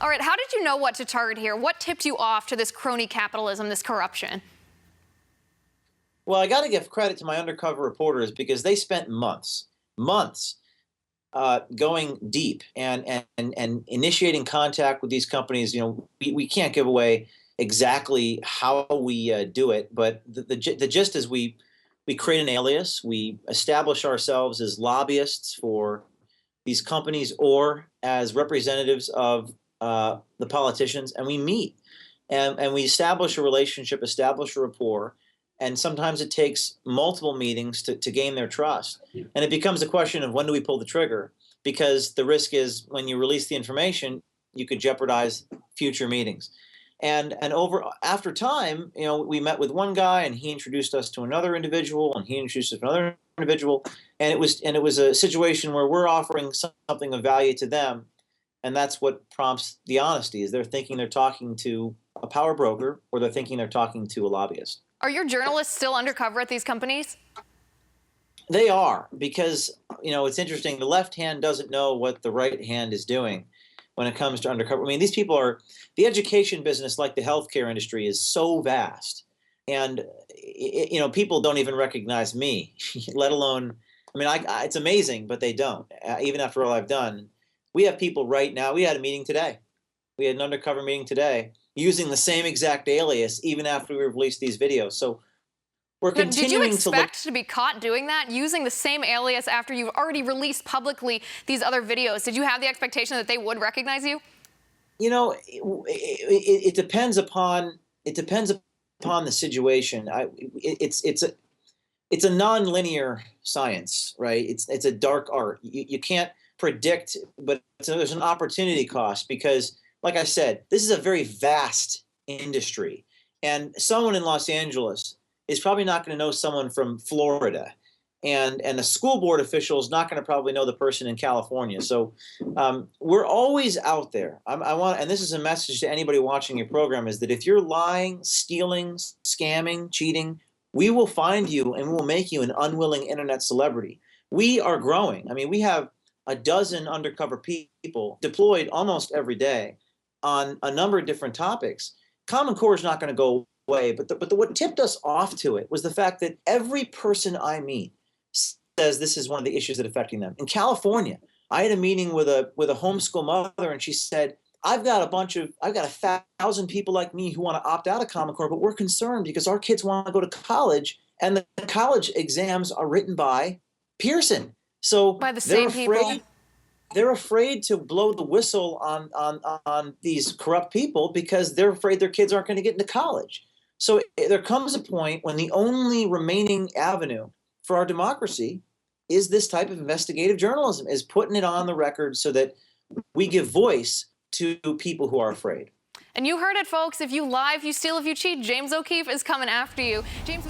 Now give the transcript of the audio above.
All right, how did you know what to target here? What tipped you off to this crony capitalism, this corruption? Well, I got to give credit to my undercover reporters because they spent months going deep and initiating contact with these companies. You know, we can't give away exactly how we do it, but the gist is we create an alias, we establish ourselves as lobbyists for these companies or as representatives of the politicians, and we meet and we establish a relationship, establish a rapport. And sometimes it takes multiple meetings to gain their trust. And it becomes a question of when do we pull the trigger? Because the risk is when you release the information, you could jeopardize future meetings. And after time, you know, we met with one guy and he introduced us to another individual and he introduced us to another individual. And it was a situation where we're offering something of value to them. And that's what prompts the honesty, is they're thinking they're talking to a power broker or they're thinking they're talking to a lobbyist. Are your journalists still undercover at these companies? They are, because, you know, it's interesting. The left hand doesn't know what the right hand is doing when it comes to undercover. I mean, these people are, the education business, like the healthcare industry, is so vast. And, you know, people don't even recognize me, let alone, I mean, it's amazing, but they don't, even after all I've done. We have people right now, we had a meeting today. We had an undercover meeting today using the same exact alias even after we released these videos. So we're continuing to look. Did you expect to be caught doing that, using the same alias after you've already released publicly these other videos? Did you have the expectation that they would recognize you? You know, it depends upon the situation. It's a non-linear science, right? It's a dark art. You can't predict, but there's an opportunity cost because, like I said, this is a very vast industry, and someone in Los Angeles is probably not going to know someone from Florida, and a school board official is not going to probably know the person in California. So we're always out there. And this is a message to anybody watching your program, is that if you're lying, stealing, scamming, cheating, we will find you and we will make you an unwilling internet celebrity. We are growing. I mean, we have a dozen undercover people deployed almost every day on a number of different topics. Common Core is not going to go away, but what tipped us off to it was the fact that every person I meet says this is one of the issues that are affecting them. In California, I had a meeting with a homeschool mother, and she said, I've got 1,000 people like me who want to opt out of Common Core, but we're concerned because our kids want to go to college, and the college exams are written by Pearson. So by the same people. They're afraid to blow the whistle on these corrupt people because they're afraid their kids aren't going to get into college. So there comes a point when the only remaining avenue for our democracy is this type of investigative journalism, is putting it on the record so that we give voice to people who are afraid. And you heard it, folks. If you lie, if you steal, if you cheat, James O'Keefe is coming after you. James.